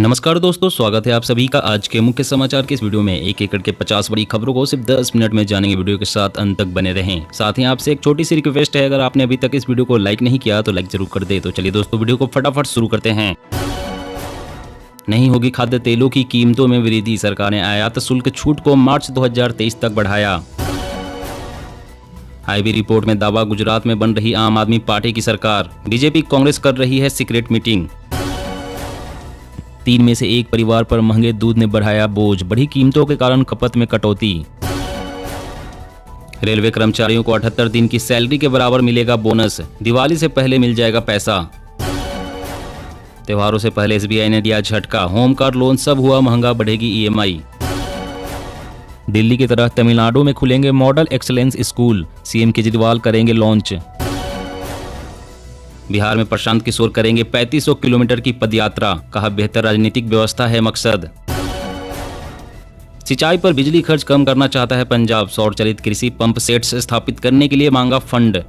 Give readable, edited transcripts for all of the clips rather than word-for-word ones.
नमस्कार दोस्तों, स्वागत है आप सभी का आज के मुख्य समाचार के इस वीडियो में। एक एकड़ के 50 बड़ी खबरों को सिर्फ 10 मिनट में जानेंगे। वीडियो के साथ अंत तक बने रहें। साथ ही आपसे एक छोटी सी रिक्वेस्ट है, अगर आपने अभी तक इस वीडियो को लाइक नहीं किया तो लाइक जरूर कर दे। तो चलिए दोस्तों, वीडियो को फटाफट शुरू करते हैं। नहीं होगी खाद्य तेलों की कीमतों में वृद्धि, सरकार ने आयात शुल्क छूट को मार्च 2023 तक बढ़ाया। आईबी रिपोर्ट में दावा, गुजरात में बन रही आम आदमी पार्टी की सरकार, बीजेपी कांग्रेस कर रही है सीक्रेट मीटिंग। 3 में से 1 परिवार पर महंगे दूध ने बढ़ाया बोझ, बढ़ी कीमतों के कारण खपत में कटौती। रेलवे कर्मचारियों को 78 दिन की सैलरी के बराबर मिलेगा बोनस, दिवाली से पहले मिल जाएगा पैसा। त्योहारों से पहले एसबीआई ने दिया झटका, होम कार लोन सब हुआ महंगा, बढ़ेगी ईएमआई। दिल्ली की तरह तमिलनाडु में खुलेंगे model excellence school, CM Kejriwal करेंगे लॉन्च। बिहार में प्रशांत किशोर करेंगे 3500 किलोमीटर की पदयात्रा, कहा बेहतर राजनीतिक व्यवस्था है मकसद। सिंचाई पर बिजली खर्च कम करना चाहता है पंजाब, सौर चलित कृषि पंप सेट्स स्थापित करने के लिए मांगा फंड।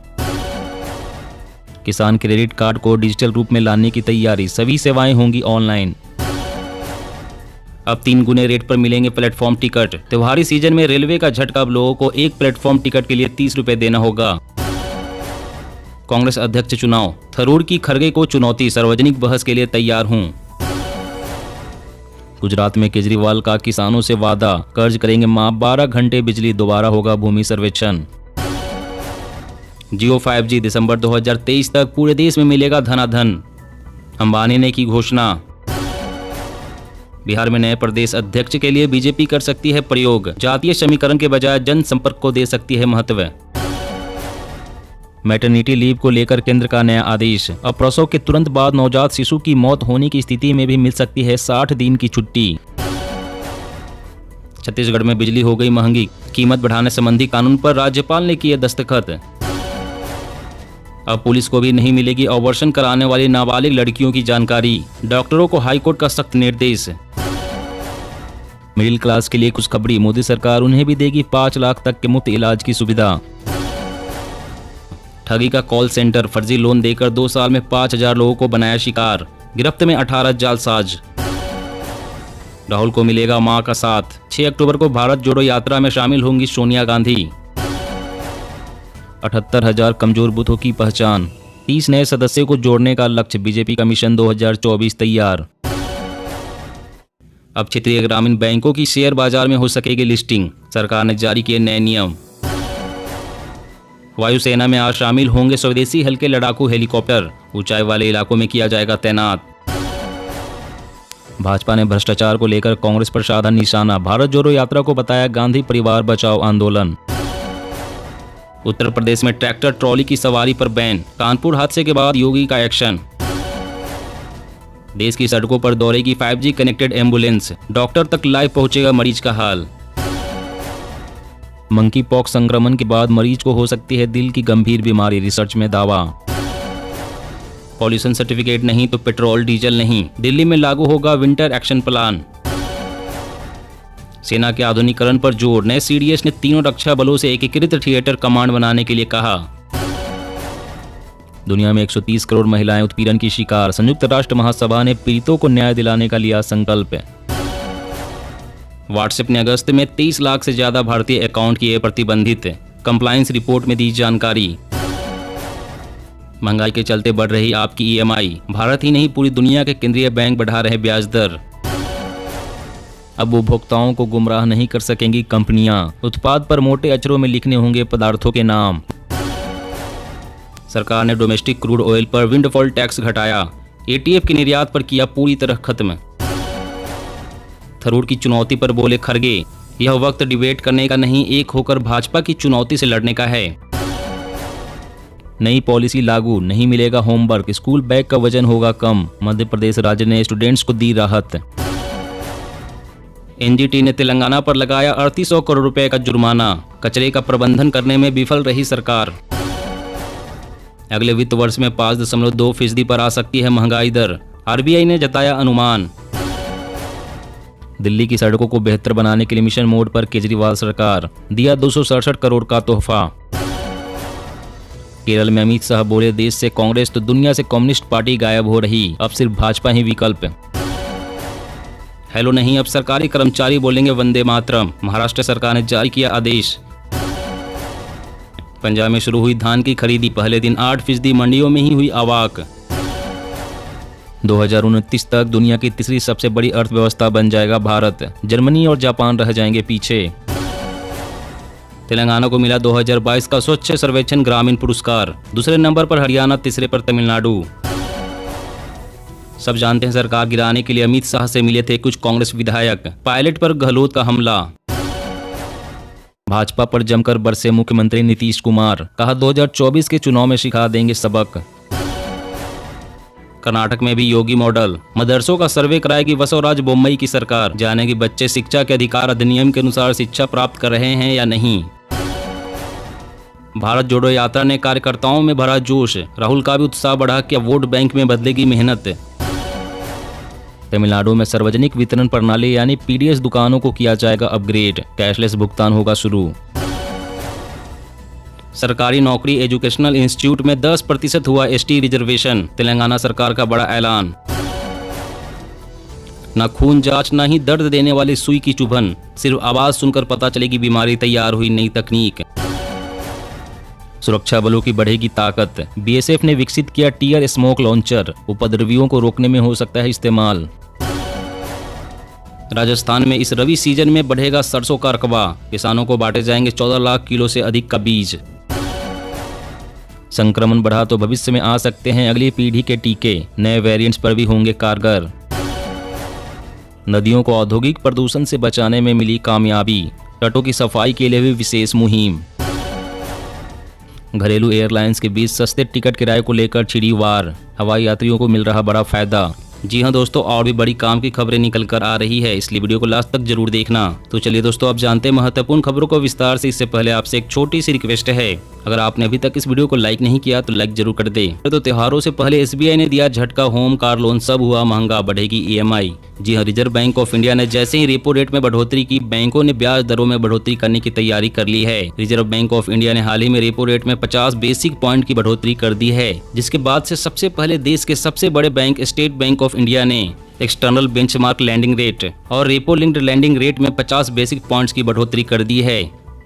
किसान क्रेडिट कार्ड को डिजिटल रूप में लाने की तैयारी, सभी सेवाएं होंगी ऑनलाइन। अब 3 गुने रेट पर मिलेंगे प्लेटफॉर्म टिकट, त्योहारी सीजन में रेलवे का झटका, अब लोगों को एक प्लेटफॉर्म टिकट के लिए 30 रुपए देना होगा। कांग्रेस अध्यक्ष चुनाव, थरूर की खरगे को चुनौती, सार्वजनिक बहस के लिए तैयार हूं। गुजरात में केजरीवाल का किसानों से वादा, कर्ज करेंगे माफ, 12 घंटे बिजली, दोबारा होगा भूमि सर्वेक्षण। जियो 5G दिसंबर 2023 तक पूरे देश में मिलेगा धनाधन, अंबानी ने की घोषणा। बिहार में नए प्रदेश अध्यक्ष के लिए बीजेपी कर सकती है प्रयोग, जातीय समीकरण के बजाय जनसंपर्क को दे सकती है महत्व। मैटरनिटी लीव को लेकर केंद्र का नया आदेश, अब प्रसव के तुरंत बाद नवजात शिशु की मौत होने की स्थिति में भी मिल सकती है 60 दिन की छुट्टी। छत्तीसगढ़ में बिजली हो गई महंगी, कीमत बढ़ाने संबंधी कानून पर राज्यपाल ने किए दस्तखत। अब पुलिस को भी नहीं मिलेगी अबॉर्शन कराने वाली नाबालिग लड़कियों की जानकारी, डॉक्टरों को हाईकोर्ट का सख्त निर्देश। मिडिल क्लास के लिए खुशखबरी, मोदी सरकार उन्हें भी देगी 5 लाख तक के मुफ्त इलाज की सुविधा। ठगी का कॉल सेंटर, फर्जी लोन देकर 2 साल में 5000 लोगों को बनाया शिकार, गिरफ्त में 18 जालसाज। राहुल को मिलेगा मां का साथ, 6 अक्टूबर को भारत जोड़ो यात्रा में शामिल होंगी सोनिया गांधी। 78,000 कमजोर बूथों की पहचान, 30 नए सदस्यों को जोड़ने का लक्ष्य, बीजेपी का मिशन 2024 तैयार। अब क्षेत्रीय ग्रामीण बैंकों की शेयर बाजार में हो सकेगी लिस्टिंग, सरकार ने जारी किए नए नियम। वायुसेना में आज शामिल होंगे स्वदेशी हल्के लड़ाकू हेलीकॉप्टर, ऊंचाई वाले इलाकों में किया जाएगा तैनात। भाजपा ने भ्रष्टाचार को लेकर कांग्रेस पर साधा निशाना, भारत जोड़ो यात्रा को बताया गांधी परिवार बचाओ आंदोलन। उत्तर प्रदेश में ट्रैक्टर ट्रॉली की सवारी पर बैन, कानपुर हादसे के बाद योगी का एक्शन। देश की सड़कों पर दौड़ेगी 5G कनेक्टेड एम्बुलेंस, डॉक्टर तक लाइव पहुंचेगा मरीज का हाल। मंकी पॉक्स संक्रमण के बाद मरीज को हो सकती है दिल की गंभीर बीमारी, रिसर्च में दावा। पॉल्यूशन सर्टिफिकेट नहीं तो पेट्रोल डीजल नहीं, दिल्ली में लागू होगा विंटर एक्शन प्लान। सेना के आधुनिकीकरण पर जोर, नए सीडीएस ने तीनों रक्षा बलों से एकीकृत थिएटर कमांड बनाने के लिए कहा। दुनिया में 130 करोड़ महिलाएं उत्पीड़न की शिकार, संयुक्त राष्ट्र महासभा ने पीड़ितों को न्याय दिलाने का लिया संकल्प। व्हाट्सएप ने अगस्त में 23 लाख से ज्यादा भारतीय अकाउंट किए प्रतिबंधित, कंप्लायंस रिपोर्ट में दी जानकारी। महंगाई के चलते बढ़ रही आपकी ईएमआई, भारत ही नहीं पूरी दुनिया के केंद्रीय बैंक बढ़ा रहे ब्याज दर। अब उपभोक्ताओं को गुमराह नहीं कर सकेंगी कंपनियां, उत्पाद पर मोटे अक्षरों में लिखने होंगे पदार्थों के नाम। सरकार ने डोमेस्टिक क्रूड ऑयल पर विंडफॉल टैक्स घटाया, एटीएफ के निर्यात पर किया पूरी तरह खत्म। थरूर की चुनौती पर बोले खरगे, यह वक्त डिबेट करने का नहीं, एक होकर भाजपा की चुनौती से लड़ने का है। नई पॉलिसी लागू, नहीं मिलेगा होमवर्क, स्कूल बैग का वजन होगा कम, मध्य प्रदेश राज्य ने स्टूडेंट्स को दी राहत। एनजीटी ने तेलंगाना पर लगाया 3800 करोड़ रुपए का जुर्माना, कचरे का प्रबंधन करने में विफल रही सरकार। अगले वित्त वर्ष में 5.2% पर आ सकती है महंगाई दर, आरबीआई ने जताया अनुमान। दिल्ली की सड़कों को बेहतर बनाने के लिए मिशन मोड पर केजरीवाल सरकार, दिया 267 करोड़ का तोहफा। केरल में अमित शाह बोले, देश से कांग्रेस तो दुनिया से कम्युनिस्ट पार्टी गायब हो रही, अब सिर्फ भाजपा ही विकल्प। हेलो नहीं, अब सरकारी कर्मचारी बोलेंगे वंदे मातरम। महाराष्ट्र सरकार ने जारी किया आदेश। पंजाब में शुरू हुई धान की खरीदी, पहले दिन 8% मंडियों में ही हुई आवक। 2029 तक दुनिया की तीसरी सबसे बड़ी अर्थव्यवस्था बन जाएगा भारत, जर्मनी और जापान रह जाएंगे पीछे। तेलंगाना को मिला 2022 का स्वच्छ सर्वेक्षण ग्रामीण पुरस्कार, दूसरे नंबर पर हरियाणा, तीसरे पर तमिलनाडु। सब जानते हैं सरकार गिराने के लिए अमित शाह से मिले थे कुछ कांग्रेस विधायक, पायलट पर गहलोत का हमला। भाजपा पर जमकर बरसे मुख्यमंत्री नीतीश कुमार, कहा 2024 के चुनाव में सिखा देंगे सबक। कर्नाटक में भी योगी मॉडल, मदरसों का सर्वे कराएगी बसवराज बोम्मई की सरकार, जानेगी बच्चे शिक्षा के अधिकार अधिनियम के अनुसार शिक्षा प्राप्त कर रहे हैं या नहीं। भारत जोड़ो यात्रा ने कार्यकर्ताओं में भरा जोश, राहुल का भी उत्साह बढ़ा, क्या वोट बैंक में बदलेगी मेहनत। तमिलनाडु में सार्वजनिक वितरण प्रणाली यानी पीडीएस दुकानों को किया जाएगा अपग्रेड, कैशलेस भुगतान होगा शुरू। सरकारी नौकरी एजुकेशनल इंस्टीट्यूट में 10% हुआ एसटी रिजर्वेशन, तेलंगाना सरकार का बड़ा ऐलान। न खून जांच न ही दर्द देने वाली सुई की चुभन, सिर्फ आवाज सुनकर पता चलेगी बीमारी, तैयार हुई नई तकनीक। सुरक्षा बलों की बढ़ेगी ताकत, बीएसएफ ने विकसित किया टीयर स्मोक लॉन्चर, उपद्रवियों को रोकने में हो सकता है इस्तेमाल। राजस्थान में इस रबी सीजन में बढ़ेगा सरसों का रकबा, किसानों को बांटे जाएंगे 14 लाख किलो से अधिक का बीज। संक्रमण बढ़ा तो भविष्य में आ सकते हैं अगली पीढ़ी के टीके, नए वेरिएंट्स पर भी होंगे कारगर। नदियों को औद्योगिक प्रदूषण से बचाने में मिली कामयाबी, तटों की सफाई के लिए भी विशेष मुहिम। घरेलू एयरलाइंस के बीच सस्ते टिकट किराए को लेकर छिड़ी वार, हवाई यात्रियों को मिल रहा बड़ा फायदा। जी हाँ दोस्तों, और भी बड़ी काम की खबरें निकल कर आ रही है, इसलिए वीडियो को लास्ट तक जरूर देखना। तो चलिए दोस्तों, अब जानते हैं महत्वपूर्ण खबरों को विस्तार से। इससे पहले आपसे एक छोटी सी रिक्वेस्ट है, अगर आपने अभी तक इस वीडियो को लाइक नहीं किया तो लाइक जरूर कर दे। तो त्योहारों से पहले एसबीआई ने दिया झटका, होम कार लोन सब हुआ महंगा, बढ़ेगी ईएमआई। जी हाँ, रिजर्व बैंक ऑफ इंडिया ने जैसे ही रेपो रेट में बढ़ोतरी की, बैंकों ने ब्याज दरों में बढ़ोतरी करने की तैयारी कर ली है। रिजर्व बैंक ऑफ इंडिया ने हाल ही में रेपो रेट में 50 बेसिक पॉइंट की बढ़ोतरी कर दी है, जिसके बाद से सबसे पहले देश के सबसे बड़े bank state bank of India ने एक्सटर्नल बेंचमार्क लैंडिंग रेट और रेपो लिंक्ड लैंडिंग रेट में 50 बेसिक पॉइंट्स की बढ़ोतरी कर दी है।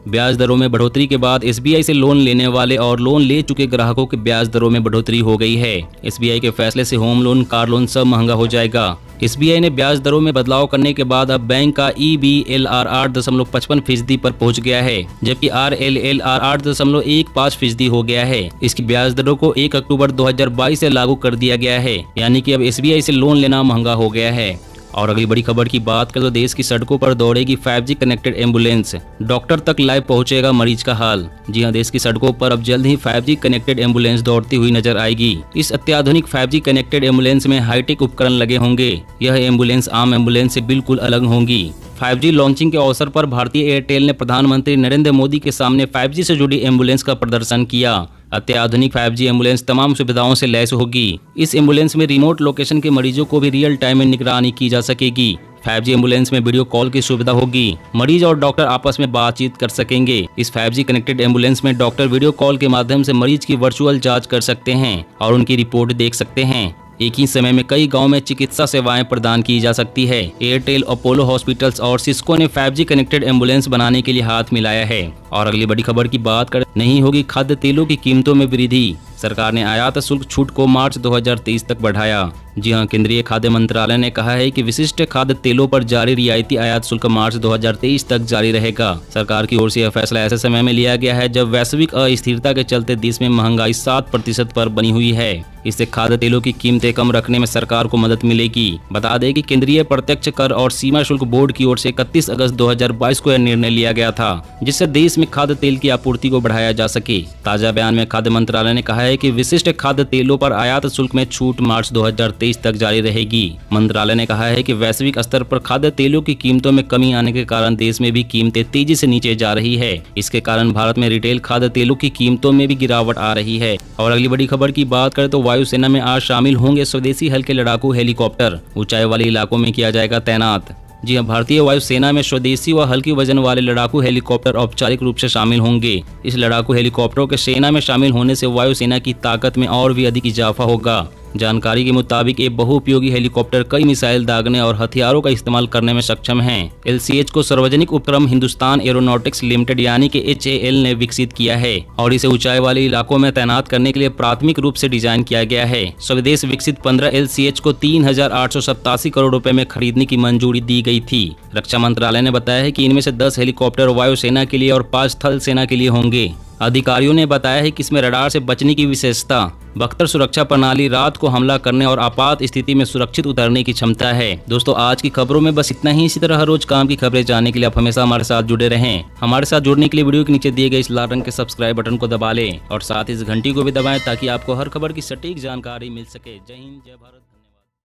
ब्याज दरों में बढ़ोतरी के बाद एसबीआई से लोन लेने वाले और लोन ले चुके ग्राहकों के ब्याज दरों में बढ़ोतरी हो गई है। एसबीआई के फैसले से होम लोन, कार लोन सब महंगा हो जाएगा। एसबीआई ने ब्याज दरों में बदलाव करने के बाद अब बैंक का EBLR 8.55% पर पहुंच गया है, जबकि RLLR 8.15% हो गया है। इसकी ब्याज दरों को 1 अक्टूबर 2022 से लागू कर दिया गया है, यानी कि अब एसबीआई से लोन लेना महंगा हो गया है। और अगली बड़ी खबर की बात करें तो देश की सड़कों पर दौड़ेगी 5G कनेक्टेड एम्बुलेंस, डॉक्टर तक लाइव पहुंचेगा मरीज का हाल। जी हां, देश की सड़कों पर अब जल्द ही 5G कनेक्टेड एम्बुलेंस दौड़ती हुई नजर आएगी। इस अत्याधुनिक 5G कनेक्टेड एम्बुलेंस में हाईटेक उपकरण लगे होंगे। यह एम्बुलेंस आम एम्बुलेंस से बिल्कुल अलग होंगी। 5G लॉन्चिंग के अवसर पर भारतीय एयरटेल ने प्रधानमंत्री नरेंद्र मोदी के सामने 5G से जुड़ी एम्बुलेंस का प्रदर्शन किया। अत्याधुनिक 5G एम्बुलेंस तमाम सुविधाओं से लैस होगी। इस एम्बुलेंस में रिमोट लोकेशन के मरीजों को भी रियल टाइम में निगरानी की जा सकेगी। 5G एम्बुलेंस में वीडियो कॉल की सुविधा होगी, मरीज और डॉक्टर आपस में बातचीत कर सकेंगे। इस 5G कनेक्टेड एम्बुलेंस में डॉक्टर वीडियो कॉल के माध्यम से मरीज की वर्चुअल जांच कर सकते हैं और उनकी रिपोर्ट देख सकते हैं। एक ही समय में कई गांव में चिकित्सा सेवाएं प्रदान की जा सकती है। एयरटेल, अपोलो हॉस्पिटल्स और सिस्को ने 5G कनेक्टेड एम्बुलेंस बनाने के लिए हाथ मिलाया है। और अगली बड़ी खबर की बात कर, नहीं होगी खाद्य तेलों की कीमतों में वृद्धि, सरकार ने आयात शुल्क छूट को मार्च 2023 तक बढ़ाया। जी हां, केंद्रीय खाद्य मंत्रालय ने कहा है कि विशिष्ट खाद्य तेलों पर जारी रियायती आयात शुल्क मार्च 2023 तक जारी रहेगा। सरकार की ओर से यह फैसला ऐसे समय में लिया गया है जब वैश्विक अस्थिरता के चलते देश में महंगाई 7% पर बनी हुई है। इससे खाद्य तेलों की कीमतें कम रखने में सरकार को मदद मिलेगी। बता दें कि केंद्रीय प्रत्यक्ष कर और सीमा शुल्क बोर्ड की ओर से 31 अगस्त 2022 को यह निर्णय लिया गया था, जिससे देश में खाद्य तेल की आपूर्ति को बढ़ाया जा सके। ताजा बयान में खाद्य मंत्रालय ने कहा है कि विशिष्ट खाद्य तेलों पर आयात शुल्क में छूट मार्च 2023 तक जारी रहेगी। मंत्रालय ने कहा है कि वैश्विक स्तर पर खाद्य तेलों की कीमतों में कमी आने के कारण देश में भी कीमतें तेजी से नीचे जा रही है। इसके कारण भारत में रिटेल खाद्य तेलों की कीमतों में भी गिरावट आ रही है। और अगली बड़ी खबर की बात करें तो वायुसेना में आज शामिल होंगे स्वदेशी हल्के लड़ाकू हेलीकॉप्टर, ऊंचाई वाले इलाकों में किया जाएगा तैनात। जी हां, भारतीय वायुसेना में स्वदेशी व हल्की वजन वाले लड़ाकू हेलीकॉप्टर औपचारिक रूप से शामिल होंगे। इस लड़ाकू हेलीकॉप्टरों के सेना में शामिल होने से वायुसेना की ताकत में और भी अधिक इजाफा होगा। जानकारी के मुताबिक ये बहुउपयोगी हेलीकॉप्टर कई मिसाइल दागने और हथियारों का इस्तेमाल करने में सक्षम है। LCH को सार्वजनिक उपक्रम हिंदुस्तान एरोनॉटिक्स लिमिटेड यानी कि HAL ने विकसित किया है और इसे ऊंचाई वाले इलाकों में तैनात करने के लिए प्राथमिक रूप से डिजाइन किया गया है। स्वदेश विकसित 15 LCH को 3,887 करोड़ रुपए में खरीदने की मंजूरी दी गई थी। रक्षा मंत्रालय ने बताया है कि इनमें से 10 हेलीकॉप्टर वायुसेना के लिए और 5 थल सेना के लिए होंगे। अधिकारियों ने बताया है कि इसमें रडार से बचने की विशेषता, बख्तर सुरक्षा प्रणाली, रात को हमला करने और आपात स्थिति में सुरक्षित उतरने की क्षमता है। दोस्तों, आज की खबरों में बस इतना ही। इसी तरह हर रोज काम की खबरें जानने के लिए आप हमेशा हमारे साथ जुड़े रहें। हमारे साथ जुड़ने के लिए वीडियो के नीचे दिए गए इस लाल रंग के सब्सक्राइब बटन को दबा लें और साथ ही इस घंटी को भी दबाएं ताकि आपको हर खबर की सटीक जानकारी मिल सके। जय हिंद, जय भारत।